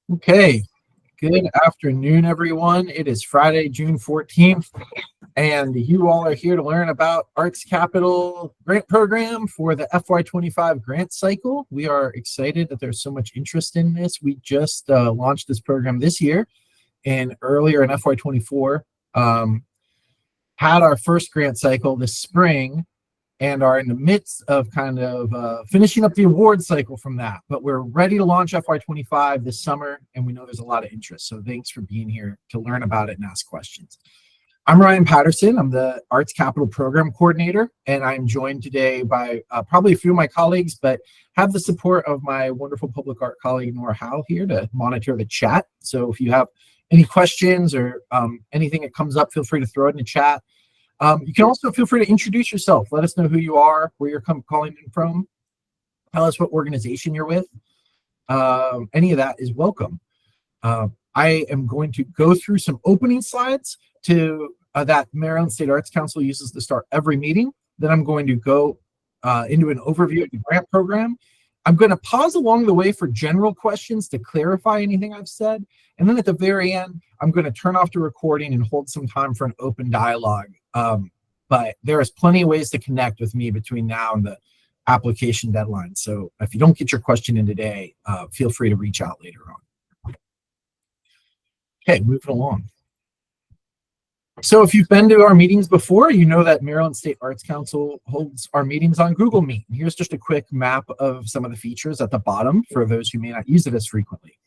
Okay, good afternoon, everyone. It is Friday, June 14th, and you all are here to learn about Arts Capital Grant Program for the FY25 grant cycle. We are excited that there's so much interest in this. We just launched this program this year, and earlier in FY24, had our first grant cycle this spring, and are in the midst of finishing up the award cycle from that. But we're ready to launch FY25 this summer, and we know there's a lot of interest. So thanks for being here to learn about it and ask questions. I'm Ryan Patterson. I'm the Arts Capital Program Coordinator, and I'm joined today by probably a few of my colleagues, but have the support of my wonderful public art colleague, Nora Howe, here to monitor the chat. So if you have any questions or anything that comes up, feel free to throw it in the chat. You can also feel free to introduce yourself. Let us know who you are, where you're calling in from. Tell us what organization you're with. Any of that is welcome. I am going to go through some opening slides that Maryland State Arts Council uses to start every meeting. Then I'm going to go into an overview of the grant program. I'm going to pause along the way for general questions to clarify anything I've said. And then at the very end, I'm going to turn off the recording and hold some time for an open dialogue. But there is plenty of ways to connect with me between now and the application deadline. So if you don't get your question in today, feel free to reach out later on. Okay, moving along. So if you've been to our meetings before, you know that Maryland State Arts Council holds our meetings on Google Meet. And here's just a quick map of some of the features at the bottom for those who may not use it as frequently.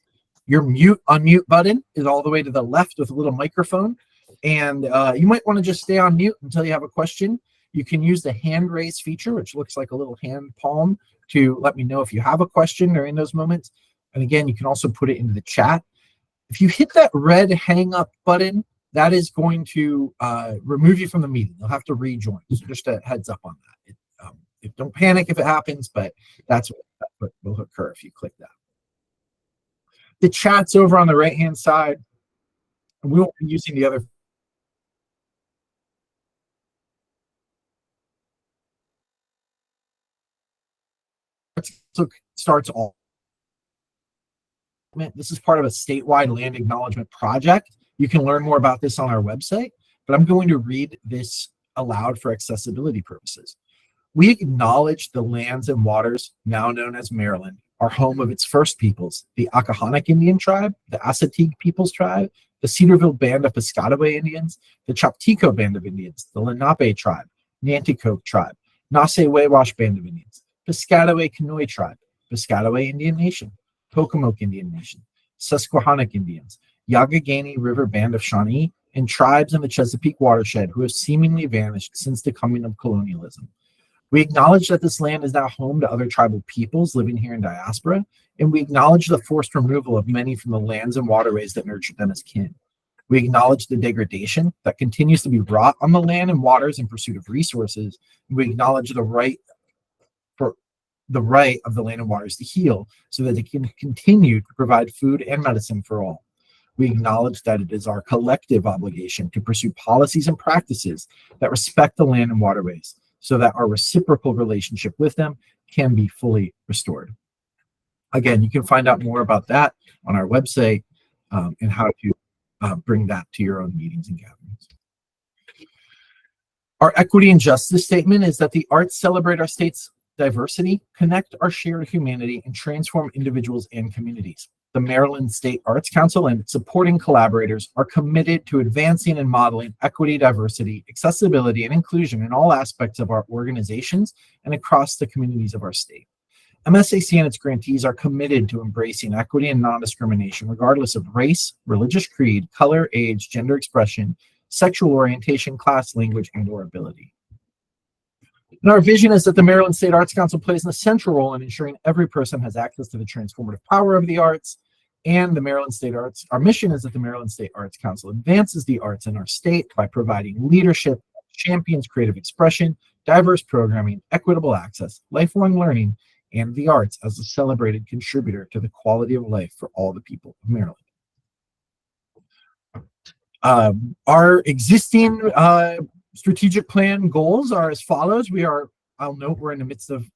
Your unmute button is all the way to the left with a little microphone. And you might want to just stay on mute until you have a question. You can use the hand raise feature, which looks like a little hand palm, to let me know if you have a question during those moments. And again, you can also put it into the chat. If you hit that red hang up button, that is going to remove you from the meeting. You'll have to rejoin. So just a heads up on that. Don't panic if it happens, but that's what will occur if you click that. The chat's over on the right-hand side. We won't be using the other. Starts all. This is part of a statewide land acknowledgement project. You can learn more about this on our website, but I'm going to read this aloud for accessibility purposes. We acknowledge the lands and waters now known as Maryland are home of its first peoples, the Akahonik Indian tribe, the Assateague Peoples tribe, the Cedarville Band of Piscataway Indians, the Chaptico Band of Indians, the Lenape tribe, Nanticoke tribe, Nassau-Wawash Band of Indians, Piscataway Conoy tribe, Piscataway Indian Nation, Pocomoke Indian Nation, Susquehannock Indians, Yagagani River Band of Shawnee, and tribes in the Chesapeake watershed who have seemingly vanished since the coming of colonialism. We acknowledge that this land is now home to other tribal peoples living here in diaspora, and we acknowledge the forced removal of many from the lands and waterways that nurtured them as kin. We acknowledge the degradation that continues to be wrought on the land and waters in pursuit of resources. And we acknowledge the right of the land and waters to heal so that they can continue to provide food and medicine for all. We acknowledge that it is our collective obligation to pursue policies and practices that respect the land and waterways so that our reciprocal relationship with them can be fully restored. Again, you can find out more about that on our website and how to bring that to your own meetings and gatherings. Our equity and justice statement is that the arts celebrate our state's diversity, connect our shared humanity, and transform individuals and communities. The Maryland State Arts Council and its supporting collaborators are committed to advancing and modeling equity, diversity, accessibility, and inclusion in all aspects of our organizations and across the communities of our state. MSAC and its grantees are committed to embracing equity and non-discrimination regardless of race, religious creed, color, age, gender expression, sexual orientation, class, language, and/or ability. And our vision is that the Maryland State Arts Council plays an essential role in ensuring every person has access to the transformative power of the arts. And our mission is that the Maryland State Arts Council advances the arts in our state by providing leadership, champions creative expression, diverse programming, equitable access, lifelong learning, and the arts as a celebrated contributor to the quality of life for all the people of Maryland. Our existing strategic plan goals are as follows. I'll note we're in the midst of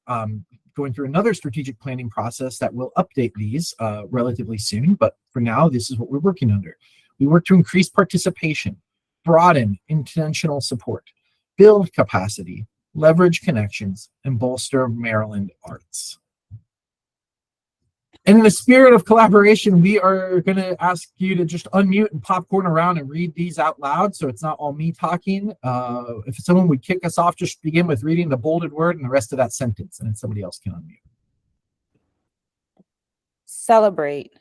going through another strategic planning process that will update these relatively soon. But for now, this is what we're working under. We work to increase participation, broaden intentional support, build capacity, leverage connections, and bolster Maryland arts. And in the spirit of collaboration, we are going to ask you to just unmute and popcorn around and read these out loud, so it's not all me talking. If someone would kick us off, just begin with reading the bolded word and the rest of that sentence, and then somebody else can unmute. Celebrate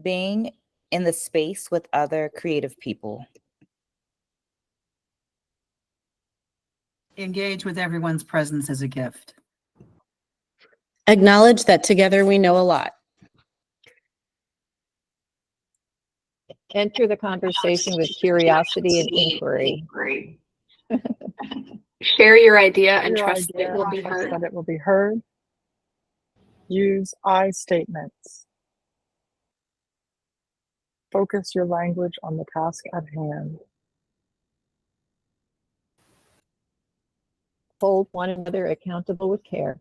being in the space with other creative people. Engage with everyone's presence as a gift. Acknowledge that together we know a lot. Enter the conversation with curiosity and inquiry. Share your idea and trust that it will be heard. That it will be heard. Use I statements. Focus your language on the task at hand. Hold one another accountable with care.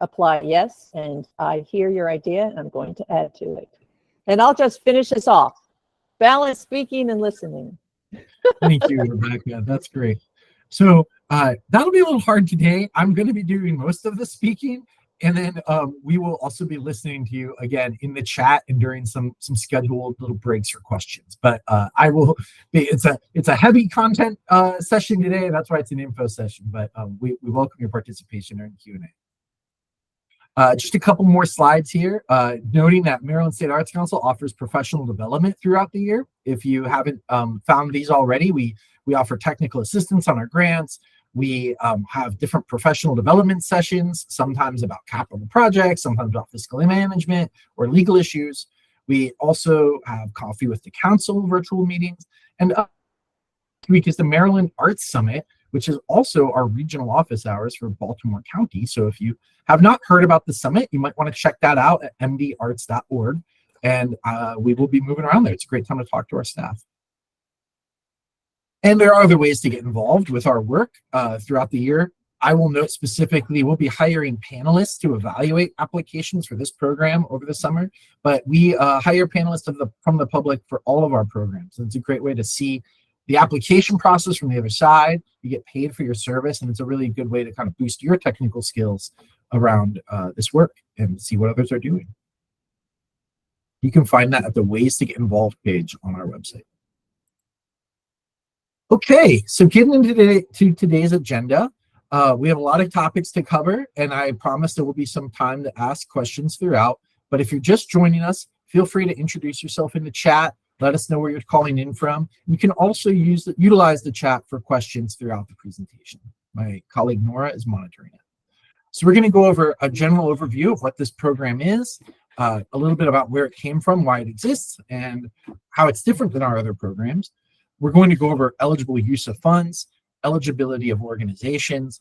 Apply yes, and I hear your idea, and I'm going to add to it. And I'll just finish this off. Balance speaking and listening. Thank you, Rebecca. That's great. So that'll be a little hard today. I'm going to be doing most of the speaking, and then we will also be listening to you again in the chat and during some scheduled little breaks for questions. But I will be. It's a heavy content session today. That's why it's an info session. But we welcome your participation during Q&A. Just a couple more slides here, noting that Maryland State Arts Council offers professional development throughout the year. If you haven't found these already, we offer technical assistance on our grants. We have different professional development sessions, sometimes about capital projects, sometimes about fiscal management or legal issues. We also have coffee with the council virtual meetings. And this week is the Maryland Arts Summit, which is also our regional office hours for Baltimore County. So if you have not heard about the summit, you might want to check that out at mdarts.org. And we will be moving around there. It's a great time to talk to our staff. And there are other ways to get involved with our work throughout the year. I will note specifically, we'll be hiring panelists to evaluate applications for this program over the summer, but we hire panelists from the public for all of our programs. And it's a great way to see the application process from the other side. You get paid for your service, and it's a really good way to kind of boost your technical skills around this work and see what others are doing. You can find that at the Ways to Get Involved page on our website. Okay, so getting into today's agenda, we have a lot of topics to cover, and I promise there will be some time to ask questions throughout. But if you're just joining us, feel free to introduce yourself in the chat. Let us know where you're calling in from. You can also utilize the chat for questions throughout the presentation. My colleague Nora is monitoring it. So we're going to go over a general overview of what this program is, a little bit about where it came from, why it exists, and how it's different than our other programs. We're going to go over eligible use of funds, eligibility of organizations,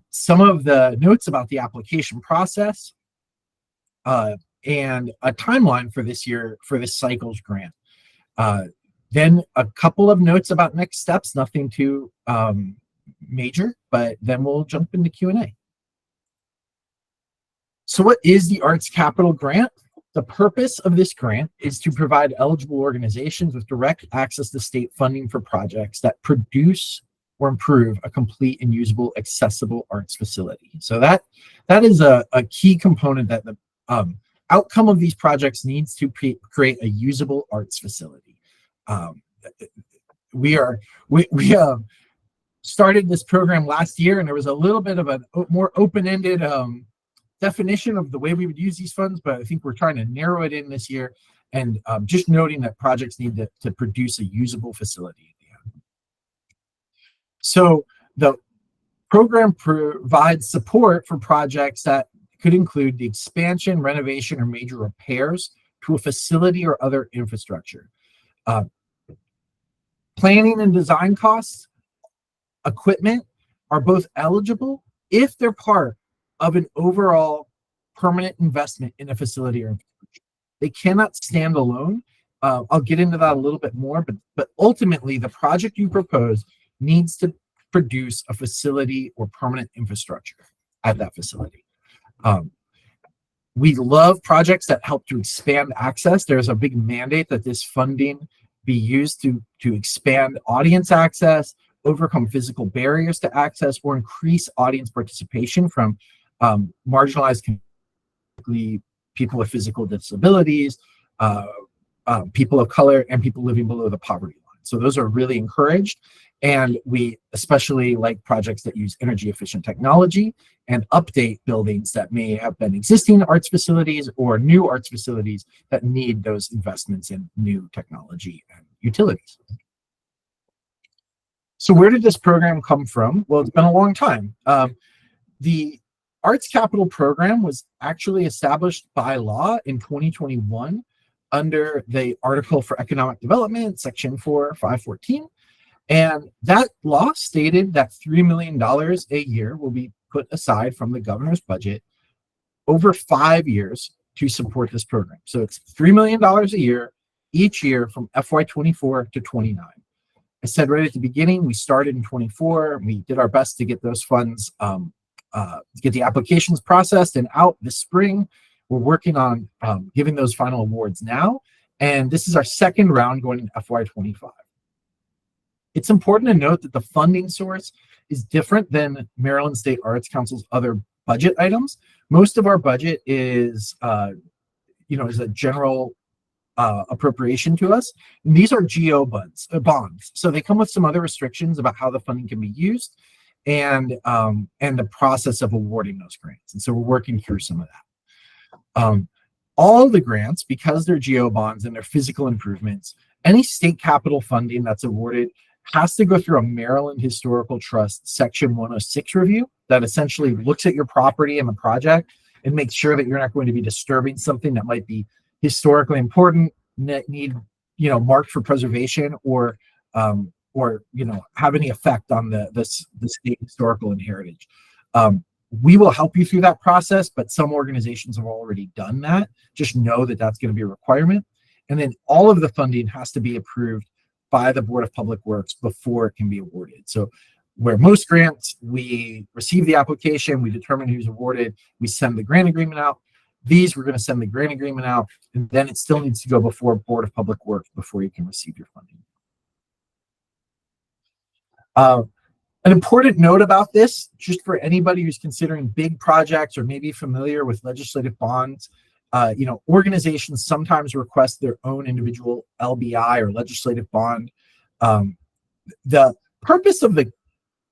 some of the notes about the application process, and a timeline for this year for this cycle's grant. Then a couple of notes about next steps, nothing too major, but then we'll jump into Q&A. So what is the Arts Capital Grant? The purpose of this grant is to provide eligible organizations with direct access to state funding for projects that produce or improve a complete and usable, accessible arts facility. So that is a key component that the outcome of these projects needs to create a usable arts facility. We started this program last year, and there was a little bit of a more open-ended definition of the way we would use these funds, but I think we're trying to narrow it in this year, and just noting that projects need to produce a usable facility at the end. So the program provides support for projects that could include the expansion, renovation, or major repairs to a facility or other infrastructure. Planning and design costs, equipment are both eligible if they're part of an overall permanent investment in a facility or infrastructure. They cannot stand alone, I'll get into that a little bit more, but ultimately the project you propose needs to produce a facility or permanent infrastructure at that facility. We love projects that help to expand access. There's a big mandate that this funding be used to expand audience access, overcome physical barriers to access, or increase audience participation from marginalized communities, people with physical disabilities, people of color, and people living below the poverty line. So those are really encouraged. And we especially like projects that use energy efficient technology and update buildings that may have been existing arts facilities or new arts facilities that need those investments in new technology and utilities. So where did this program come from? Well, it's been a long time. The Arts Capital program was actually established by law in 2021 under the Article for Economic Development, Section 514. And that law stated that $3 million a year will be put aside from the governor's budget over 5 years to support this program. So it's $3 million a year, each year from FY24 to 29. I said right at the beginning, we started in 24. We did our best to get those funds, get the applications processed and out this spring. We're working on giving those final awards now. And this is our second round going into FY25. It's important to note that the funding source is different than Maryland State Arts Council's other budget items. Most of our budget is, is a general appropriation to us. And these are GO bonds. So they come with some other restrictions about how the funding can be used and the process of awarding those grants. And so we're working through some of that. All the grants, because they're GO bonds and they're physical improvements, any state capital funding that's awarded has to go through a Maryland Historical Trust Section 106 review that essentially looks at your property and the project and makes sure that you're not going to be disturbing something that might be historically important, need marked for preservation, or have any effect on the state historical heritage. We will help you through that process, but some organizations have already done that. Just know that that's going to be a requirement. And then all of the funding has to be approved by the Board of Public Works before it can be awarded. So where most grants, we receive the application, we determine who's awarded, we send the grant agreement out. These, we're going to send the grant agreement out, and then it still needs to go before Board of Public Works before you can receive your funding. An important note about this, just for anybody who's considering big projects or maybe familiar with legislative bonds, organizations sometimes request their own individual LBI or legislative bond. The purpose of the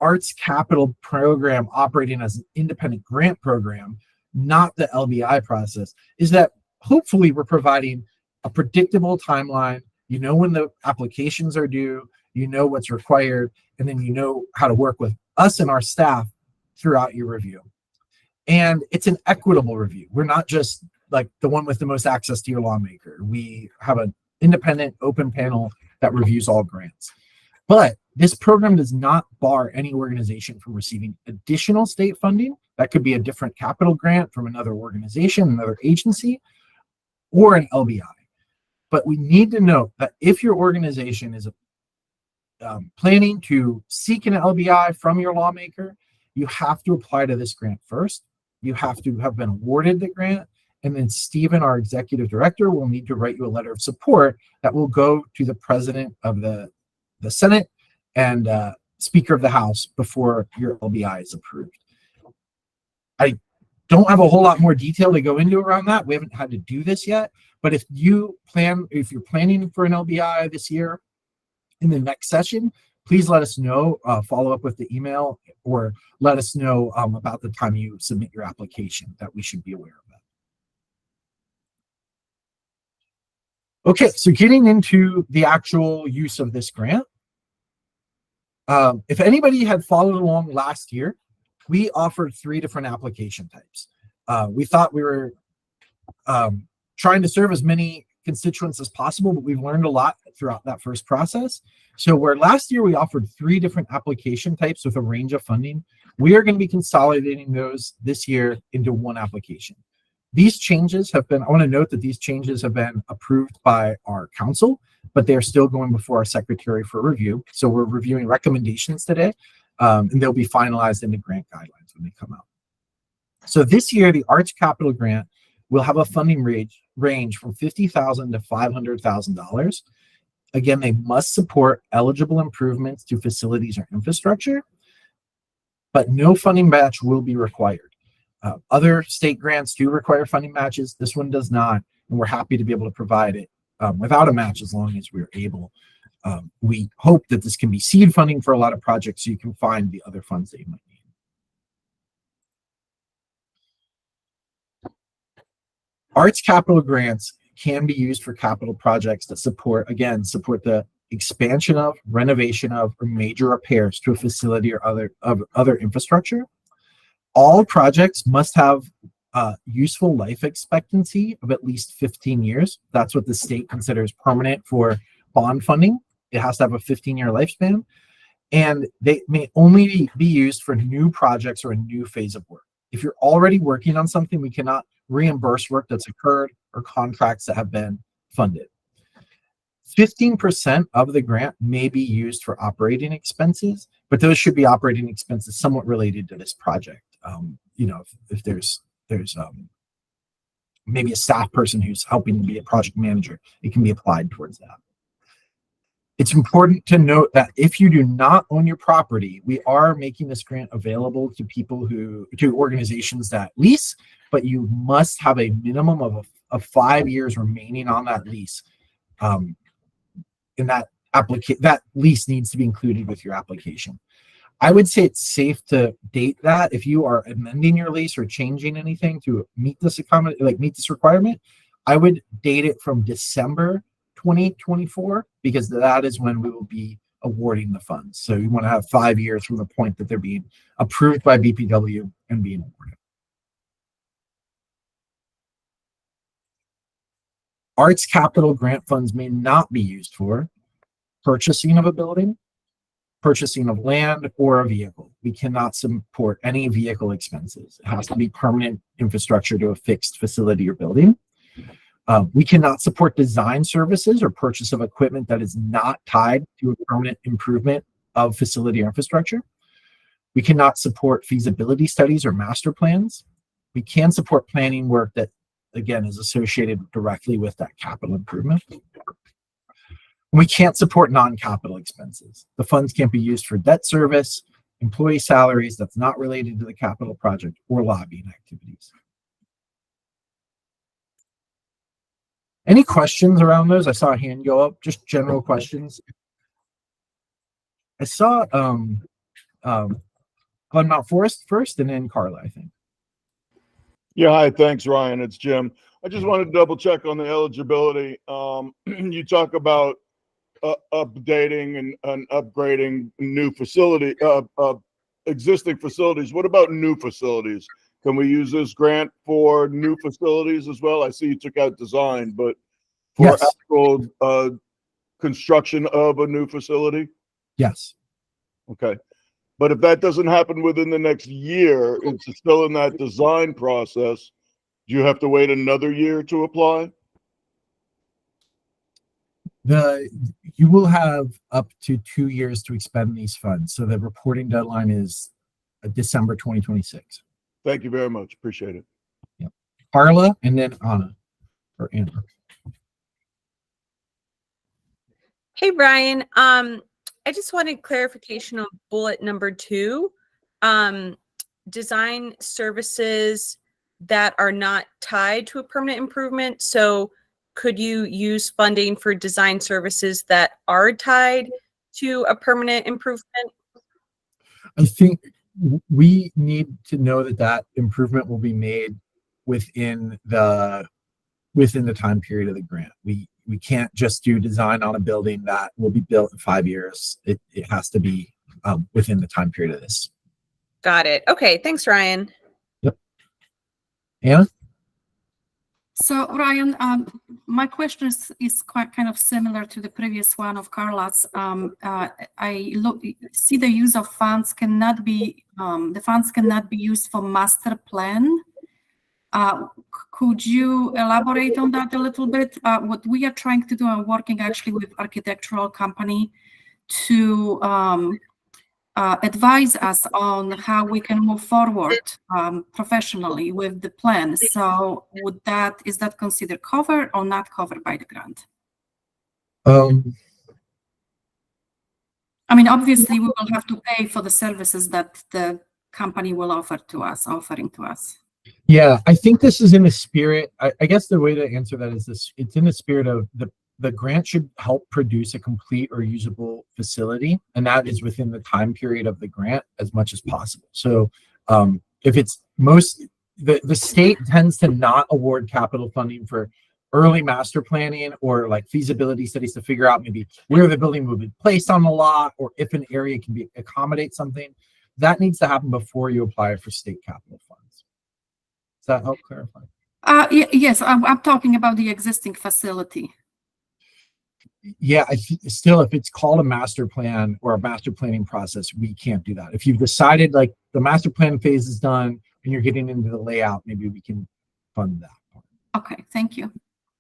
Arts Capital program operating as an independent grant program, not the LBI process, is that hopefully we're providing a predictable timeline. You know when the applications are due, you know what's required, and then you know how to work with us and our staff throughout your review. And it's an equitable review. We're not just like the one with the most access to your lawmaker. We have an independent open panel that reviews all grants. But this program does not bar any organization from receiving additional state funding. That could be a different capital grant from another organization, another agency, or an LBI. But we need to note that if your organization is planning to seek an LBI from your lawmaker, you have to apply to this grant first. You have to have been awarded the grant. And then Stephen, our executive director, will need to write you a letter of support that will go to the president of the Senate and Speaker of the House before your LBI is approved. I don't have a whole lot more detail to go into around that. We haven't had to do this yet, but if you're planning for an LBI this year in the next session, please let us know, follow up with the email, or let us know about the time you submit your application that we should be aware of that. Okay, so getting into the actual use of this grant. If anybody had followed along last year, we offered 3 different application types. We thought we were trying to serve as many constituents as possible, but we've learned a lot throughout that first process. So where last year we offered 3 different application types with a range of funding, we are going to be consolidating those this year into one application. These changes have been, I want to note that these changes have been approved by our council, but they're still going before our secretary for review. So we're reviewing recommendations today, and they'll be finalized in the grant guidelines when they come out. So this year, the Arts Capital Grant will have a funding range from $50,000 to $500,000. Again, they must support eligible improvements to facilities or infrastructure, but no funding match will be required. Other state grants do require funding matches. This one does not, and we're happy to be able to provide it without a match as long as we're able. We hope that this can be seed funding for a lot of projects so you can find the other funds that you might need. Arts capital grants can be used for capital projects that support the expansion of, renovation of, or major repairs to a facility or other infrastructure. All projects must have useful life expectancy of at least 15 years. That's what the state considers permanent for bond funding. It has to have a 15-year lifespan, and they may only be used for new projects or a new phase of work. If you're already working on something, we cannot reimburse work that's occurred or contracts that have been funded. 15% of the grant may be used for operating expenses, but those should be operating expenses somewhat related to this project. If there's maybe a staff person who's helping to be a project manager, it can be applied towards that. It's important to note that if you do not own your property, we are making this grant available to organizations that lease, but you must have a minimum of 5 years remaining on that lease. And that lease needs to be included with your application. I would say it's safe to date that if you are amending your lease or changing anything to meet this requirement, I would date it from December 2024, because that is when we will be awarding the funds. So you want to have 5 years from the point that they're being approved by BPW and being awarded. Arts capital grant funds may not be used for purchasing of a building, purchasing of land, or a vehicle. We cannot support any vehicle expenses. It has to be permanent infrastructure to a fixed facility or building. We cannot support design services or purchase of equipment that is not tied to a permanent improvement of facility or infrastructure. We cannot support feasibility studies or master plans. We can support planning work that, again, is associated directly with that capital improvement. We can't support non-capital expenses. The funds can't be used for debt service, employee salaries that's not related to the capital project, or lobbying activities. Any questions around those? I saw a hand go up, just general questions. I saw on Mount Forest first and then Carla, I think. Yeah, hi, thanks, Ryan. It's Jim. I just wanted to double check on the eligibility. You talk about updating and upgrading new facility, existing facilities. What about new facilities? Can we use this grant for new facilities as well? I see you took out design, but for Yes. actual construction of a new facility? Yes. Okay. But if that doesn't happen within the next year, it's still in that design process, do you have to wait another year to apply? You will have up to 2 years to expend these funds. So the reporting deadline is December 2026. Thank you very much. Appreciate it. Yep. Carla and then Anna or Anna. Hey, Brian. I just wanted clarification on bullet number 2. Design services that are not tied to a permanent improvement. So could you use funding for design services that are tied to a permanent improvement? I think we need to know that improvement will be made within the time period of the grant. We can't just do design on a building that will be built in 5 years. It has to be within the time period of this. Got it. Okay. Thanks, Ryan. Yep. Anna? So Ryan, my question is quite kind of similar to the previous one of Carla's. I see the use of funds cannot be the funds cannot be used for master plan. Could you elaborate on that a little bit? What we are trying to do, I'm working actually with architectural company to advise us on how we can move forward professionally with the plan. So is that considered covered or not covered by the grant? I mean, obviously we will have to pay for the services that the company will offering to us. Yeah, I think this is in the spirit. I guess the way to answer that is this: it's in the spirit of the grant should help produce a complete or usable facility, and that is within the time period of the grant as much as possible. So, if it's the state tends to not award capital funding for early master planning or like feasibility studies to figure out maybe where the building will be placed on the lot, or if an area can accommodate something. That needs to happen before you apply for state capital funds. Does that help clarify? Yes, I'm talking about the existing facility. Yeah, still, if it's called a master plan or a master planning process, we can't do that. If you've decided like the master plan phase is done and you're getting into the layout, maybe we can fund that part. Okay, thank you.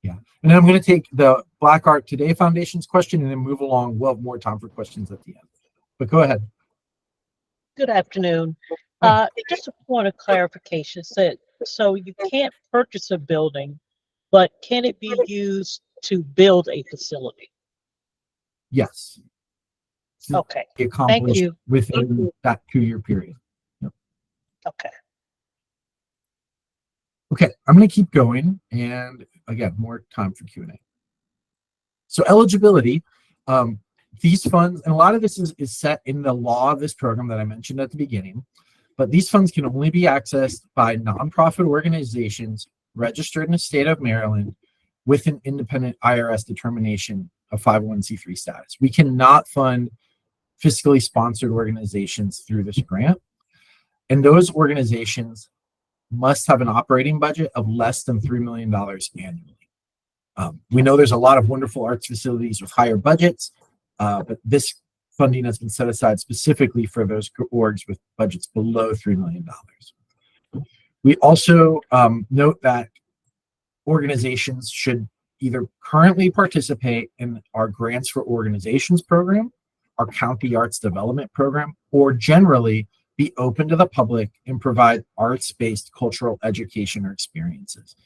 Yeah, and then I'm going to take the Black Art Today Foundation's question and then move along. We'll have more time for questions at the end. But go ahead. Good afternoon. Just a point of clarification. So you can't purchase a building, but can it be used to build a facility? Yes. Okay. Thank you. Within that 2-year period. Yep. Okay. Okay, I'm going to keep going, and again, more time for Q&A. So eligibility, these funds, and a lot of this is set in the law of this program that I mentioned at the beginning, but these funds can only be accessed by nonprofit organizations registered in the state of Maryland with an independent IRS determination of 501c3 status. We cannot fund fiscally sponsored organizations through this grant, and those organizations must have an operating budget of less than $3 million annually. We know there's a lot of wonderful arts facilities with higher budgets, but this funding has been set aside specifically for those orgs with budgets below $3 million. We also note that organizations should either currently participate in our Grants for Organizations program, our County Arts Development program, or generally be open to the public and provide arts-based cultural education or experiences.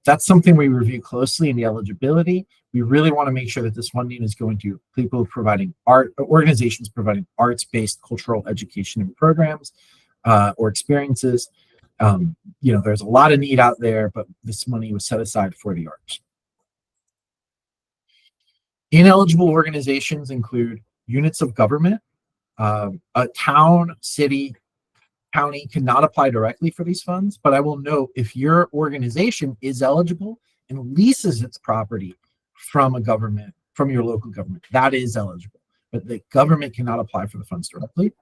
That's something we review closely in the eligibility. We really want to make sure that this funding is going to people providing organizations providing arts-based cultural education and programs or experiences. There's a lot of need out there, but this money was set aside for the arts. Ineligible organizations include units of government. A town, city, county cannot apply directly for these funds, but I will note if your organization is eligible and leases its property from a government, from your local government, that is eligible, but the government cannot apply for the funds directly.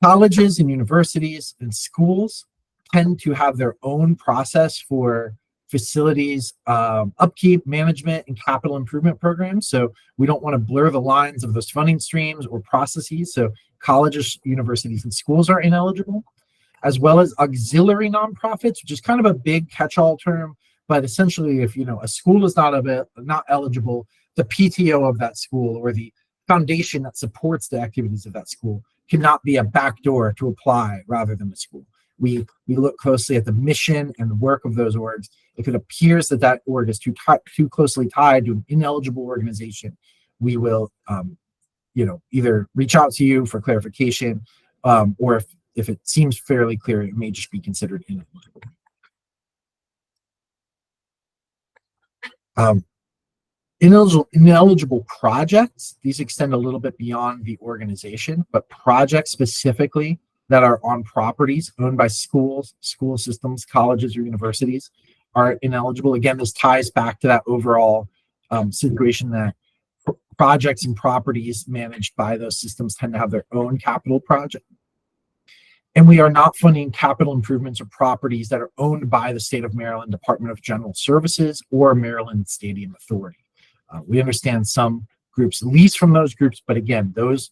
Colleges and universities and schools tend to have their own process for facilities, upkeep, management, and capital improvement programs. So we don't want to blur the lines of those funding streams or processes. So colleges, universities, and schools are ineligible, as well as auxiliary nonprofits, which is kind of a big catch-all term. But essentially, if a school is not eligible, the PTO of that school or the foundation that supports the activities of that school cannot be a backdoor to apply rather than the school. We look closely at the mission and the work of those orgs. If it appears that org is too closely tied to an ineligible organization, we will either reach out to you for clarification, or if it seems fairly clear, it may just be considered ineligible. Ineligible projects, these extend a little bit beyond the organization, but projects specifically that are on properties owned by schools, school systems, colleges, or universities are ineligible. Again, this ties back to that overall situation that projects and properties managed by those systems tend to have their own capital project. And we are not funding capital improvements or properties that are owned by the state of Maryland Department of General Services or Maryland Stadium Authority. We understand some groups lease from those groups, but again, those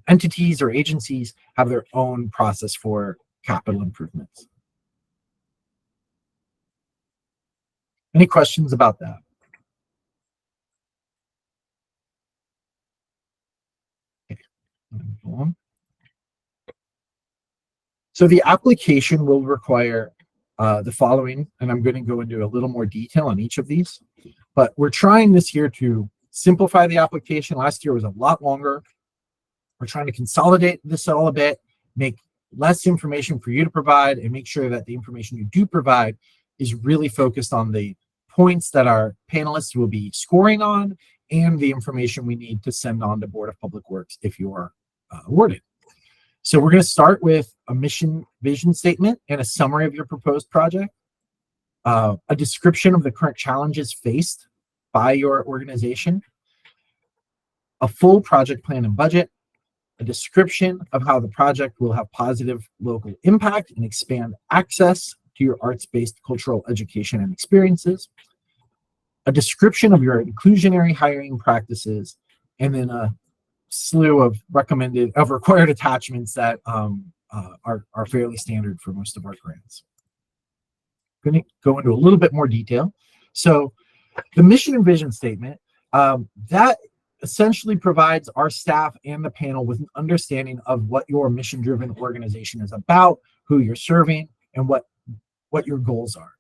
entities or agencies have their own process for capital improvements. Any questions about that? Okay. Move on. So the application will require the following, and I'm going to go into a little more detail on each of these, but we're trying this year to simplify the application. Last year was a lot longer. We're trying to consolidate this all a bit, make less information for you to provide, and make sure that the information you do provide is really focused on the points that our panelists will be scoring on and the information we need to send on to Board of Public Works if you are awarded. So we're going to start with a mission vision statement and a summary of your proposed project, a description of the current challenges faced by your organization, a full project plan and budget, a description of how the project will have positive local impact and expand access to your arts-based cultural education and experiences, a description of your inclusionary hiring practices, and then a slew of required attachments that are fairly standard for most of our grants. I'm going to go into a little bit more detail. So the mission and vision statement, that essentially provides our staff and the panel with an understanding of what your mission-driven organization is about, who you're serving, and what your goals are.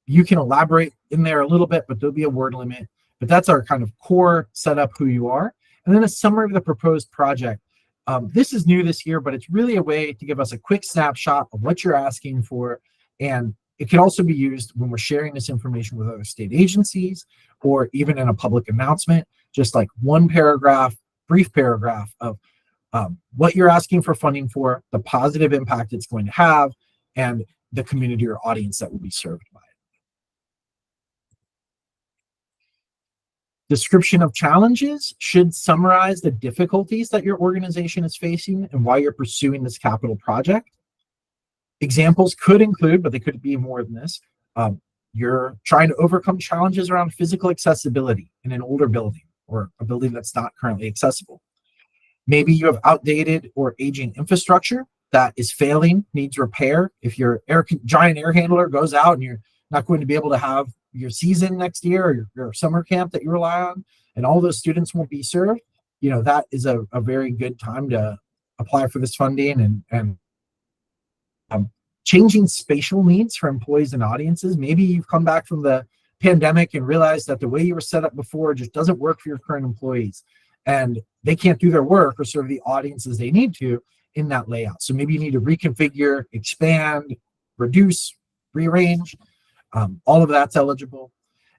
You can elaborate in there a little bit, but there'll be a word limit. But that's our kind of core setup, who you are. And then a summary of the proposed project. This is new this year, but it's really a way to give us a quick snapshot of what you're asking for. And it can also be used when we're sharing this information with other state agencies or even in a public announcement, just like one paragraph, brief paragraph of what you're asking for funding for, the positive impact it's going to have, and the community or audience that will be served by it. Description of challenges should summarize the difficulties that your organization is facing and why you're pursuing this capital project. Examples could include, but they could be more than this. You're trying to overcome challenges around physical accessibility in an older building or a building that's not currently accessible. Maybe you have outdated or aging infrastructure that is failing, needs repair. If your giant air handler goes out and you're not going to be able to have your season next year or your summer camp that you rely on, and all those students won't be served, that is a very good time to apply for this funding. And changing spatial needs for employees and audiences. Maybe you've come back from the pandemic and realized that the way you were set up before just doesn't work for your current employees, and they can't do their work or serve the audiences they need to in that layout. So maybe you need to reconfigure, expand, reduce, rearrange. All of that's eligible.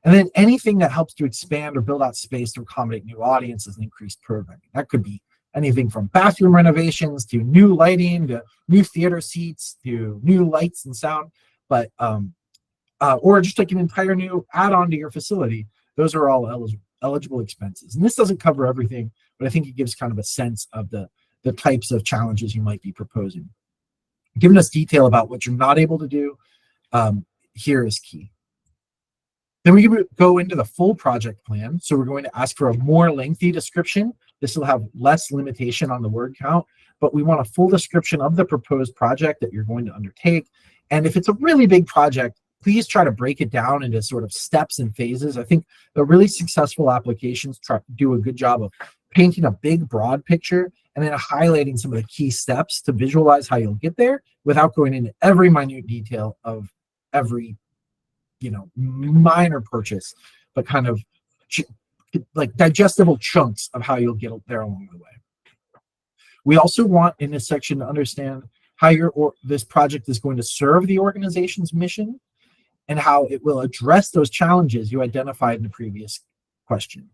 And then anything that helps to expand or build out space to accommodate new audiences and increased programming. That could be anything from bathroom renovations to new lighting to new theater seats to new lights and sound, but or just like an entire new add-on to your facility. Those are all eligible expenses. And this doesn't cover everything, but I think it gives kind of a sense of the types of challenges you might be proposing. Giving us detail about what you're not able to do here is key. Then we go into the full project plan. So we're going to ask for a more lengthy description. This will have less limitation on the word count, but we want a full description of the proposed project that you're going to undertake. And if it's a really big project, please try to break it down into sort of steps and phases. I think the really successful applications try to do a good job of painting a big, broad picture and then highlighting some of the key steps to visualize how you'll get there without going into every minute detail of every minor purchase, but kind of like digestible chunks of how you'll get there along the way. We also want in this section to understand how this project is going to serve the organization's mission and how it will address those challenges you identified in the previous question.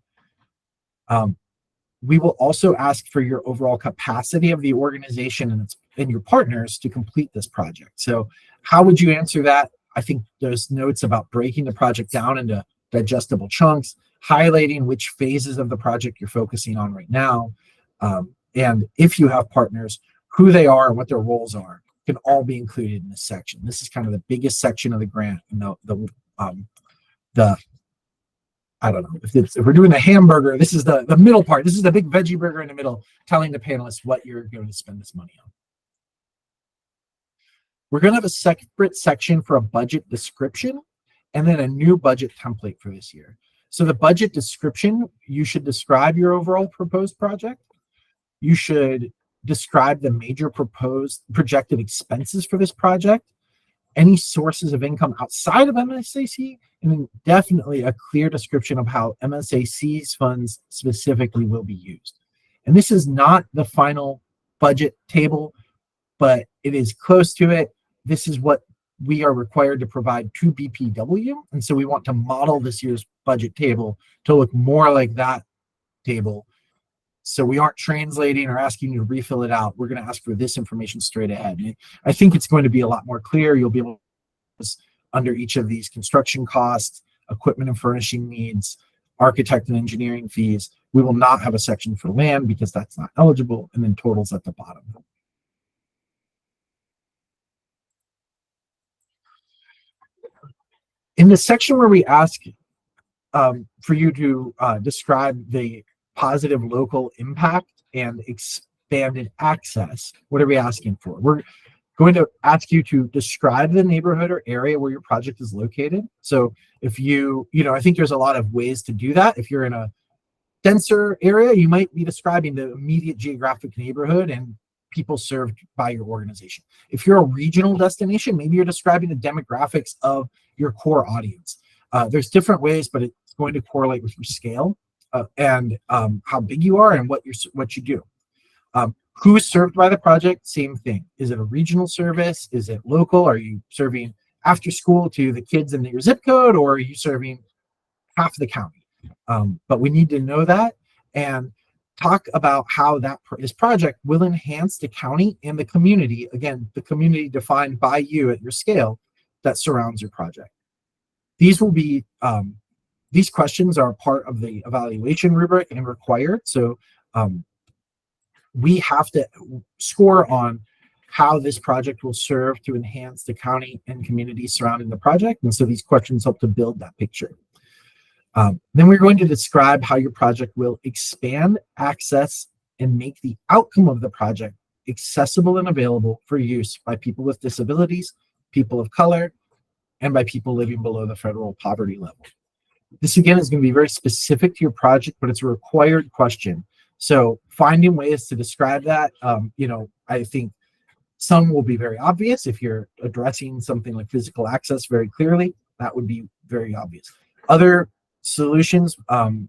We will also ask for your overall capacity of the organization and your partners to complete this project. So how would you answer that? I think there's notes about breaking the project down into digestible chunks, highlighting which phases of the project you're focusing on right now. And if you have partners, who they are and what their roles are can all be included in this section. This is kind of the biggest section of the grant. And I don't know, if we're doing the hamburger, this is the middle part. This is the big veggie burger in the middle, telling the panelists what you're going to spend this money on. We're going to have a separate section for a budget description. and then a new budget template for this year. So the budget description, you should describe your overall proposed project. You should describe the major proposed projected expenses for this project, any sources of income outside of MSAC, and then definitely a clear description of how MSAC's funds specifically will be used. And this is not the final budget table, but it is close to it. This is what we are required to provide to BPW. And so we want to model this year's budget table to look more like that table. So we aren't translating or asking you to refill it out. We're going to ask for this information straight ahead. And I think it's going to be a lot more clear. You'll be able to under each of these construction costs, equipment and furnishing needs, architect and engineering fees. We will not have a section for land because that's not eligible, and then totals at the bottom. In the section where we ask for you to describe the positive local impact and expanded access, what are we asking for? We're going to ask you to describe the neighborhood or area where your project is located. So if I think there's a lot of ways to do that. If you're in a denser area, you might be describing the immediate geographic neighborhood and people served by your organization. If you're a regional destination, maybe you're describing the demographics of your core audience. There's different ways, but it's going to correlate with your scale and how big you are and what you do. Who is served by the project? Same thing. Is it a regional service? Is it local? Are you serving after school to the kids in your zip code, or are you serving half the county? But we need to know that and talk about how this project will enhance the county and the community. Again, the community defined by you at your scale that surrounds your project. These will be these questions are part of the evaluation rubric and required. So we have to score on how this project will serve to enhance the county and community surrounding the project. And so these questions help to build that picture. Then we're going to describe how your project will expand access and make the outcome of the project accessible and available for use by people with disabilities, people of color, and by people living below the federal poverty level. This again is going to be very specific to your project, but it's a required question. So finding ways to describe that, I think some will be very obvious. If you're addressing something like physical access very clearly, that would be very obvious. Other solutions,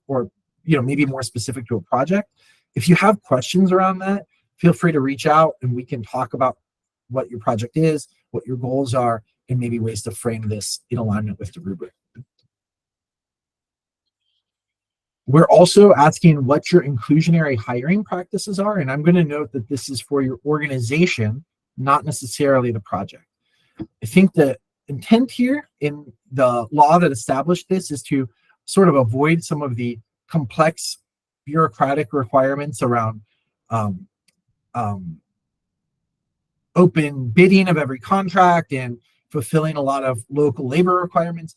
or maybe more specific to a project, if you have questions around that, feel free to reach out and we can talk about what your project is, what your goals are, and maybe ways to frame this in alignment with the rubric. We're also asking what your inclusionary hiring practices are, and I'm going to note that this is for your organization, not necessarily the project. I think the intent here in the law that established this is to sort of avoid some of the complex bureaucratic requirements around open bidding of every contract and fulfilling a lot of local labor requirements.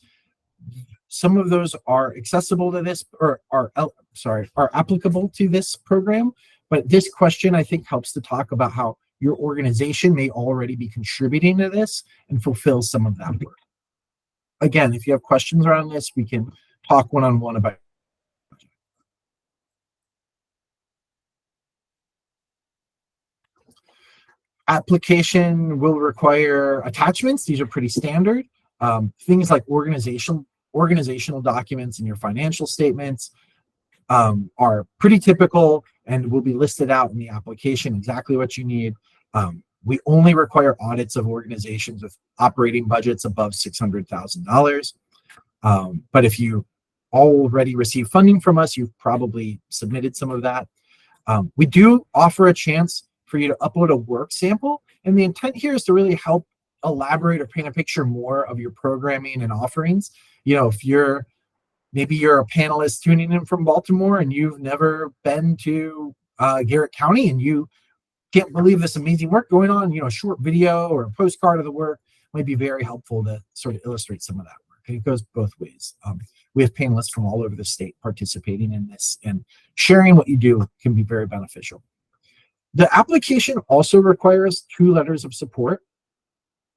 Some of those are accessible to this, or are applicable to this program. But this question, I think, helps to talk about how your organization may already be contributing to this and fulfill some of that work. Again, if you have questions around this, we can talk one-on-one about it. Application will require attachments. These are pretty standard. Things like organizational documents and your financial statements are pretty typical and will be listed out in the application exactly what you need. We only require audits of organizations with operating budgets above $600,000. But if you already receive funding from us, you've probably submitted some of that. We do offer a chance for you to upload a work sample, and the intent here is to really help elaborate or paint a picture more of your programming and offerings. If maybe you're a panelist tuning in from Baltimore and you've never been to Garrett County and you can't believe this amazing work going on, a short video or a postcard of the work might be very helpful to sort of illustrate some of that work. And it goes both ways. We have panelists from all over the state participating in this, and sharing what you do can be very beneficial. The application also requires 2 letters of support,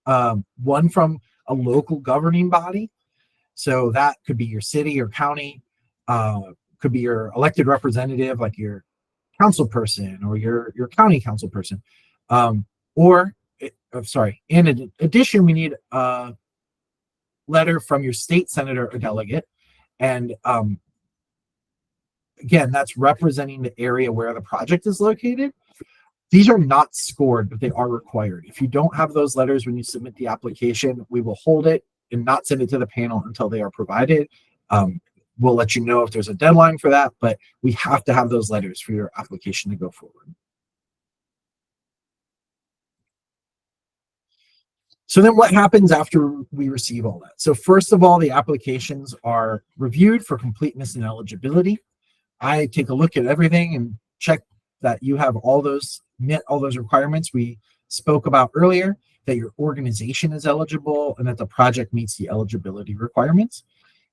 one from a local governing body So that could be your city or county, could be your elected representative, like your council person or your county council person. In addition, we need a letter from your state senator or delegate. And again, that's representing the area where the project is located. These are not scored, but they are required. If you don't have those letters when you submit the application, we will hold it and not send it to the panel until they are provided. We'll let you know if there's a deadline for that, but we have to have those letters for your application to go forward. So then what happens after we receive all that? So first of all, the applications are reviewed for completeness and eligibility. I take a look at everything and check that you have met all those requirements we spoke about earlier, that your organization is eligible, and that the project meets the eligibility requirements.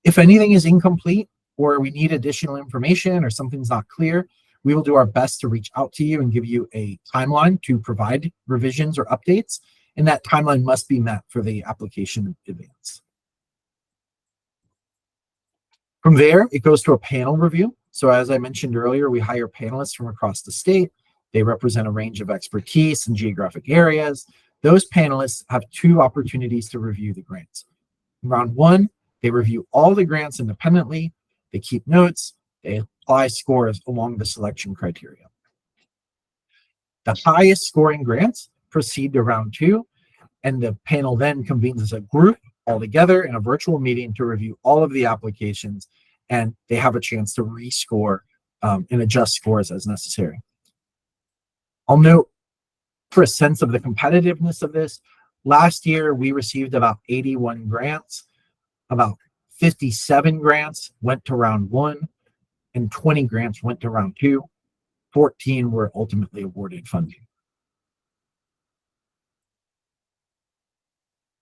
If anything is incomplete or we need additional information or something's not clear, we will do our best to reach out to you and give you a timeline to provide revisions or updates, and that timeline must be met for the application advance. From there, it goes to a panel review. So as I mentioned earlier, we hire panelists from across the state. They represent a range of expertise in geographic areas. Those panelists have 2 opportunities to review the grants. In round 1, they review all the grants independently. They keep notes. They apply scores along the selection criteria. The highest scoring grants proceed to round 2, and the panel then convenes as a group all together in a virtual meeting to review all of the applications, and they have a chance to rescore and adjust scores as necessary. I'll note, for a sense of the competitiveness of this, last year we received about 81 grants. About 57 grants went to round 1, and 20 grants went to round 2. 14 were ultimately awarded funding.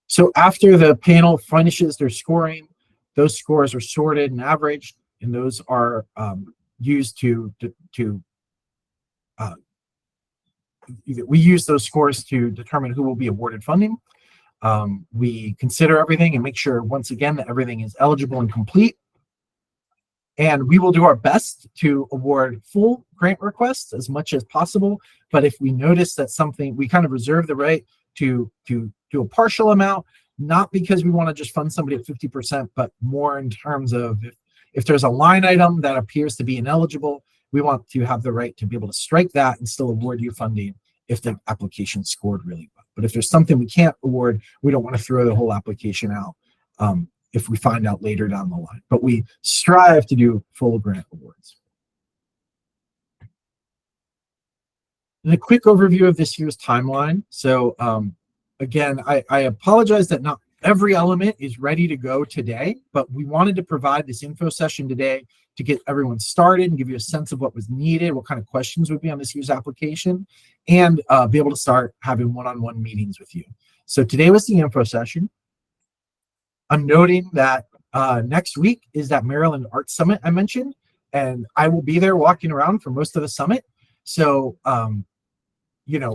So after the panel finishes their scoring, those scores are sorted and averaged, and those are used we use those scores to determine who will be awarded funding. We consider everything and make sure, once again, that everything is eligible and complete. And we will do our best to award full grant requests as much as possible. But if we notice that something, we kind of reserve the right to do a partial amount, not because we want to just fund somebody at 50%, but more in terms of if there's a line item that appears to be ineligible, we want to have the right to be able to strike that and still award you funding if the application scored really well. But if there's something we can't award, we don't want to throw the whole application out if we find out later down the line. But we strive to do full grant awards. And a quick overview of this year's timeline. So again, I apologize that not every element is ready to go today, but we wanted to provide this info session today to get everyone started and give you a sense of what was needed, what kind of questions would be on this year's application, and be able to start having one-on-one meetings with you. So today was the info session. I'm noting that next week is that Maryland Arts Summit I mentioned, and I will be there walking around for most of the summit. So,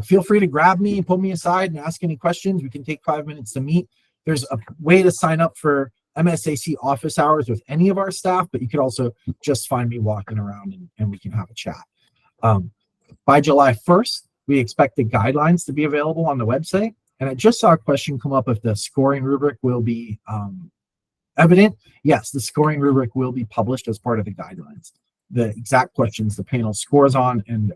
feel free to grab me, pull me aside and ask any questions. We can take 5 minutes to meet. There's a way to sign up for MSAC office hours with any of our staff, but you could also just find me walking around and we can have a chat. By July 1st, we expect the guidelines to be available on the website. And I just saw a question come up if the scoring rubric will be evident. Yes, the scoring rubric will be published as part of the guidelines. The exact questions the panel scores on and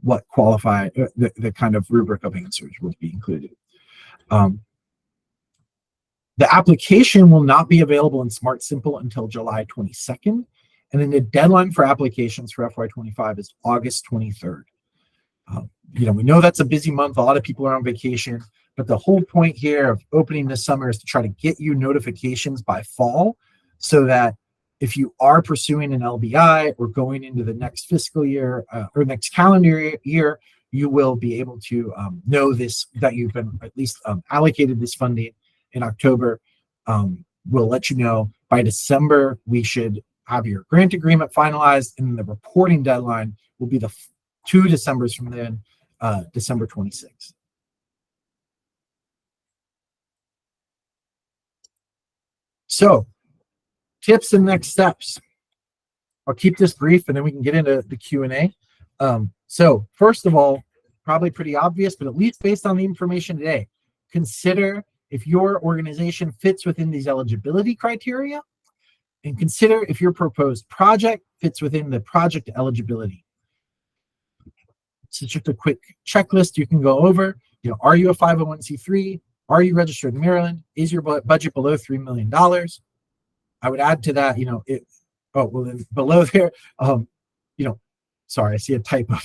what qualify, the kind of rubric of answers will be included. The application will not be available in Smart Simple until July 22nd. And then the deadline for applications for FY25 is August 23rd. We know that's a busy month. A lot of people are on vacation, but the whole point here of opening this summer is to try to get you notifications by fall so that if you are pursuing an LBI or going into the next fiscal year or next calendar year, you will be able to know this, that you've been at least allocated this funding in October. We'll let you know by December, we should have your grant agreement finalized, and the reporting deadline will be the 2 Decembers from then, December 26th. So tips and next steps. I'll keep this brief and then we can get into the Q&A. So first of all, probably pretty obvious, but at least based on the information today, consider if your organization fits within these eligibility criteria, and consider if your proposed project fits within the project eligibility. So just a quick checklist you can go over. You know, are you a 501c3? Are you registered in Maryland? Is your budget below $3 million? I would add to that, you know, then below there, you know, sorry, I see a typo.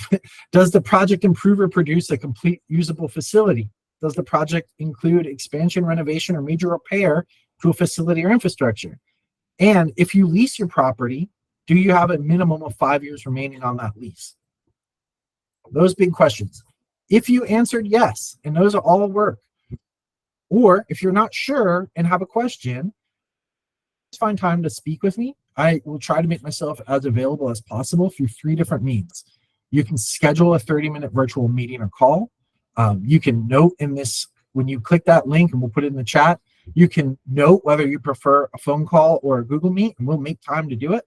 Does the project improve or produce a complete usable facility? Does the project include expansion, renovation, or major repair to a facility or infrastructure? And if you lease your property, do you have a minimum of 5 years remaining on that lease? Those big questions. If you answered yes, and those are all work, or if you're not sure and have a question, find time to speak with me. I will try to make myself as available as possible through 3 different means. You can schedule a 30-minute virtual meeting or call. You can note in this, when you click that link, and we'll put it in the chat, you can note whether you prefer a phone call or a Google Meet, and we'll make time to do it.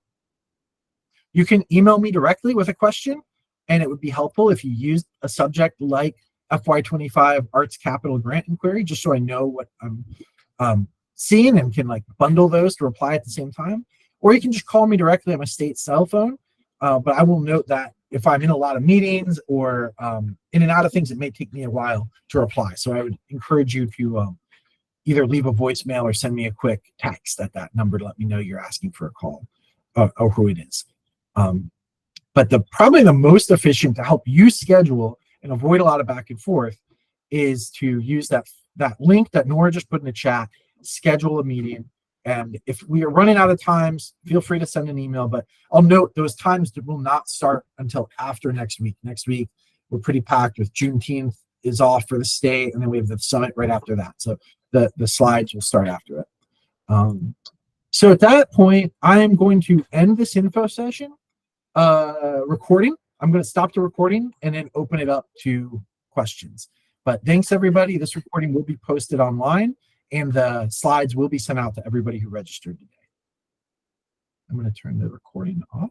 You can email me directly with a question, and it would be helpful if you used a subject like FY25 Arts Capital Grant Inquiry, just so I know what I'm seeing and can like bundle those to reply at the same time. Or you can just call me directly on my state cell phone. But I will note that if I'm in a lot of meetings or in and out of things, it may take me a while to reply. So I would encourage you to either leave a voicemail or send me a quick text at that number to let me know you're asking for a call or who it is. But probably the most efficient to help you schedule and avoid a lot of back and forth is to use that link that Nora just put in the chat, schedule a meeting. And if we are running out of times, feel free to send an email, but I'll note those times will not start until after next week. Next week, we're pretty packed with Juneteenth is off for the state, and then we have the summit right after that. So the slides will start after it. So at that point, I am going to end this info session recording. I'm going to stop the recording and then open it up to questions. But thanks, everybody. This recording will be posted online, and the slides will be sent out to everybody who registered today. I'm going to turn the recording off.